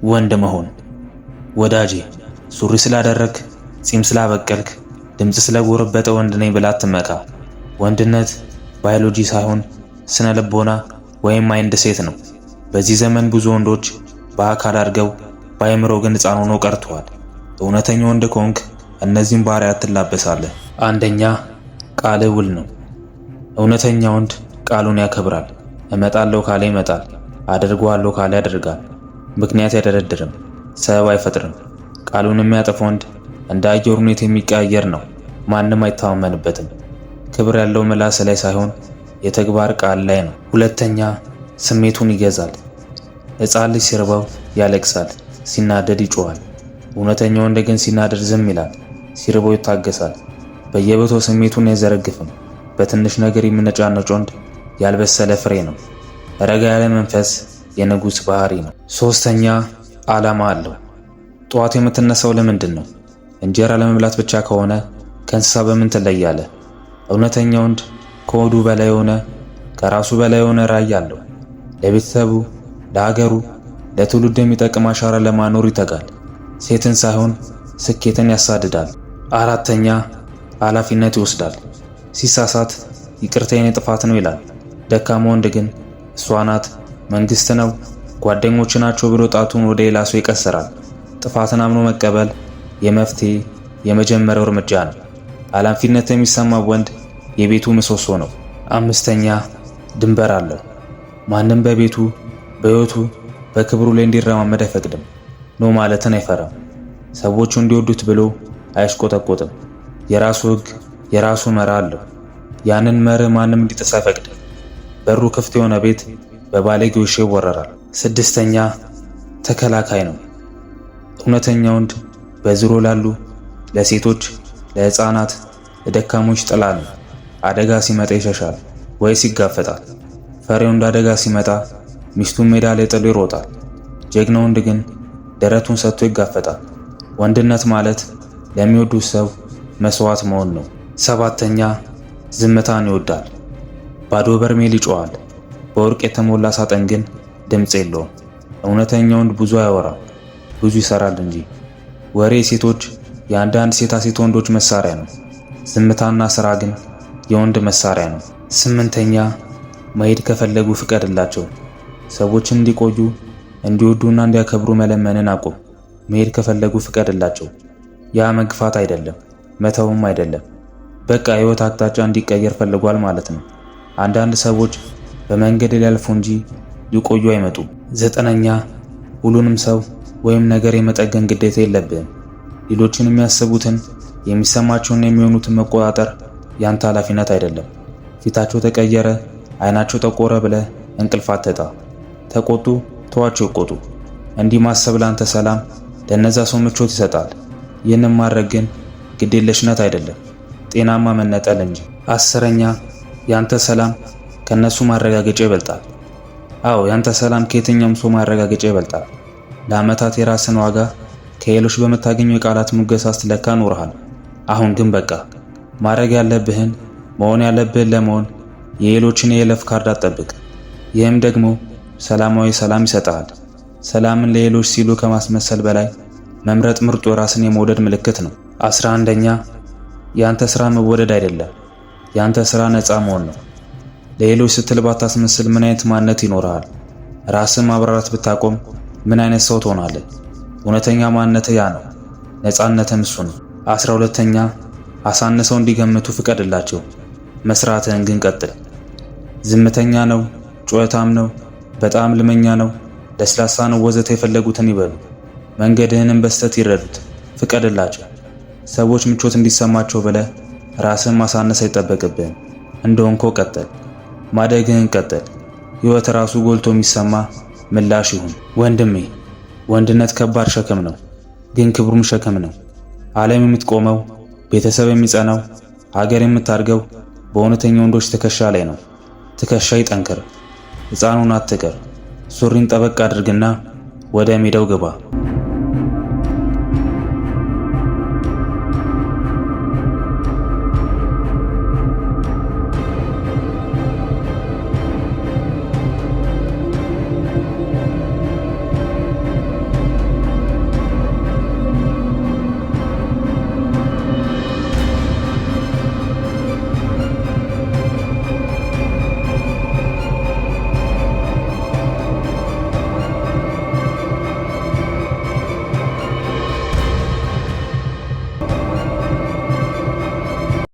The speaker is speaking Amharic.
ወንድ መሆን። ወዳጄ ሱሪ ስላደረክ፣ ጺም ስላበቀልክ፣ ድምጽ ስለጎረበጠ ወንድ ነኝ ብላ አትመካ። ወንድነት ባዮሎጂ ሳይሆን ስነ ልቦና ወይም ማይንድ ሴት ነው። በዚህ ዘመን ብዙ ወንዶች በአካል አድገው በአእምሮ ግን ሕፃን ሆነው ቀርተዋል። እውነተኛ ወንድ ከሆንክ እነዚህን ባህሪያት ትላበሳለህ። አንደኛ፣ ቃል ውል ነው። እውነተኛ ወንድ ቃሉን ያከብራል። እመጣለሁ ካለ ይመጣል፣ አደርገዋለሁ ካለ ያደርጋል። ምክንያት አይደረድርም፣ ሰበብ አይፈጥርም። ቃሉን የሚያጠፍ ወንድ እንደ አየር ሁኔታ የሚቀያየር ነው። ማንም አይተማመንበትም። ክብር ያለው ምላስ ላይ ሳይሆን የተግባር ቃል ላይ ነው። ሁለተኛ፣ ስሜቱን ይገዛል። ሕፃን ልጅ ሲርባው ያለቅሳል፣ ሲናደድ ይጮሃል። እውነተኛ ወንድ ግን ሲናደድ ዝም ይላል፣ ሲርባው ይታገሳል። በየቦታው ስሜቱን አይዘረግፍም። በትንሽ ነገር የሚነጫነጭ ወንድ ያልበሰለ ፍሬ ነው። ረጋ ያለ መንፈስ የንጉሥ ባህሪ ነው። ሶስተኛ፣ ዓላማ አለው። ጠዋት የምትነሳው ለምንድን ነው? እንጀራ ለመብላት ብቻ ከሆነ ከእንስሳ በምን ትለያለህ? እውነተኛ ወንድ ከሆዱ በላይ የሆነ ከራሱ በላይ የሆነ ራዕይ አለው። ለቤተሰቡ፣ ለሀገሩ፣ ለትውልድ የሚጠቅም አሻራ ለማኖር ይተጋል። ሴትን ሳይሆን ስኬትን ያሳድዳል። አራተኛ፣ ኃላፊነት ይወስዳል። ሲሳሳት ይቅርታ የኔ ጥፋት ነው ይላል። ደካማ ወንድ ግን እሷ ናት፣ መንግስት ነው፣ ጓደኞች ናቸው ብሎ ጣቱን ወደ ሌላ ሰው ይቀስራል። ጥፋትን አምኖ መቀበል የመፍትሄ የመጀመሪያው እርምጃ ነው። ኃላፊነት የሚሰማው ወንድ የቤቱ ምሰሶ ነው። አምስተኛ፣ ድንበር አለው። ማንም በቤቱ፣ በሕይወቱ፣ በክብሩ ላይ እንዲረማመድ አይፈቅድም። ኖ ማለትን አይፈራም። ሰዎቹ እንዲወዱት ብሎ አይሽቆጠቆጥም። የራሱ ሕግ፣ የራሱ መርህ አለው። ያንን መርህ ማንም እንዲጥስ አይፈቅድም። በሩ ክፍት የሆነ ቤት በባለጌዎች ይወረራል። ስድስተኛ፣ ተከላካይ ነው። እውነተኛ ወንድ በዙሪያው ላሉ ለሴቶች፣ ለሕፃናት፣ ለደካሞች ጥላ ነው። አደጋ ሲመጣ ይሸሻል ወይስ ይጋፈጣል። ፈሪው እንደ አደጋ ሲመጣ ሚስቱን ሜዳ ላይ ጥሎ ይሮጣል። ጀግና ወንድ ግን ደረቱን ሰጥቶ ይጋፈጣል። ወንድነት ማለት ለሚወዱት ሰው መስዋዕት መሆን ነው። ሰባተኛ፣ ዝምታን ይወዳል። ባዶ በርሜል ይጮሃል፣ በወርቅ የተሞላ ሳጥን ግን ድምፅ የለውም። እውነተኛ ወንድ ብዙ አያወራም፣ ብዙ ይሰራል እንጂ። ወሬ ሴቶች የአንዳንድ ሴት ወንዶች መሳሪያ ነው። ዝምታና ስራ ግን የወንድ መሳሪያ ነው። ስምንተኛ፣ መሄድ ከፈለጉ ፍቀድላቸው። ሰዎችን እንዲቆዩ እንዲወዱና እንዲያከብሩ መለመንን አቁም። መሄድ ከፈለጉ ፍቀድላቸው። ያ መግፋት አይደለም፣ መተውም አይደለም። በቃ ህይወት አቅጣጫ እንዲቀየር ፈልጓል ማለት ነው። አንዳንድ ሰዎች በመንገድ ሊያልፉ እንጂ ሊቆዩ አይመጡም። ዘጠነኛ፣ ሁሉንም ሰው ወይም ነገር የመጠገን ግዴታ የለብህም። ሌሎችን የሚያስቡትን የሚሰማቸውና የሚሆኑትን መቆጣጠር ያንተ ኃላፊነት አይደለም። ፊታቸው ተቀየረ፣ አይናቸው ጠቆረ ብለህ እንቅልፍ አትጣ። ተቆጡ፣ ተዋቸው ይቆጡ። እንዲህ ማሰብ ላንተ ሰላም፣ ለነዛ ሰው ምቾት ይሰጣል። ይህንን ማድረግ ግን ግዴለሽነት አይደለም፣ ጤናማ መነጠል እንጂ። አስረኛ፣ ያንተ ሰላም ከነሱ ማረጋገጫ ይበልጣል። አዎ፣ ያንተ ሰላም ከየትኛውም ሰው ማረጋገጫ ይበልጣል። ለዓመታት የራስን ዋጋ ከሌሎች በምታገኘው የቃላት ሙገሳ ስትለካ ኖርሃል። አሁን ግን በቃ ማድረግ ያለብህን መሆን ያለብህን ለመሆን የሌሎችን የይለፍ ካርድ አትጠብቅ። ይህም ደግሞ ሰላማዊ ሰላም ይሰጣል። ሰላምን ለሌሎች ሲሉ ከማስመሰል በላይ መምረጥ ምርጡ ራስን የመውደድ ምልክት ነው። 11ኛ፣ ያንተ ስራ መወደድ አይደለም፣ ያንተ ስራ ነፃ መሆን ነው። ለሌሎች ስትል ባታስመስል ምን አይነት ማንነት ይኖርሃል? ራስን ማብራራት ብታቆም ምን አይነት ሰው ትሆናለህ? እውነተኛ ማንነትህ ያ ነው፣ ነፃነትም እሱ ነው። 12ኛ፣ አሳንሰው እንዲገምቱ ፍቀድላቸው፣ መስራትህን ግን ቀጥል። ዝምተኛ ነው፣ ጩኸታም ነው፣ በጣም ልመኛ ነው፣ ለስላሳ ነው ወዘተ የፈለጉትን ይበሉ። መንገድህንም በስተት ይረዱት፣ ፍቀድላቸው። ሰዎች ምቾት እንዲሰማቸው ብለህ ራስን ማሳነስ አይጠበቅብህም። እንደሆንኮ ቀጥል፣ ማደግህን ቀጥል። ሕይወት ራሱ ጎልቶ የሚሰማ ምላሽ ይሁን። ወንድሜ፣ ወንድነት ከባድ ሸክም ነው፣ ግን ክብሩም ሸክም ነው። ዓለም የምትቆመው፣ ቤተሰብ የሚጸናው፣ ሀገር የምታድገው በእውነተኛ ወንዶች ትከሻ ላይ ነው። ትከሻ ይጠንክር፣ ሕፃኑን አትቅር። ሱሪን ጠበቅ አድርግና ወደ ሜዳው ግባ።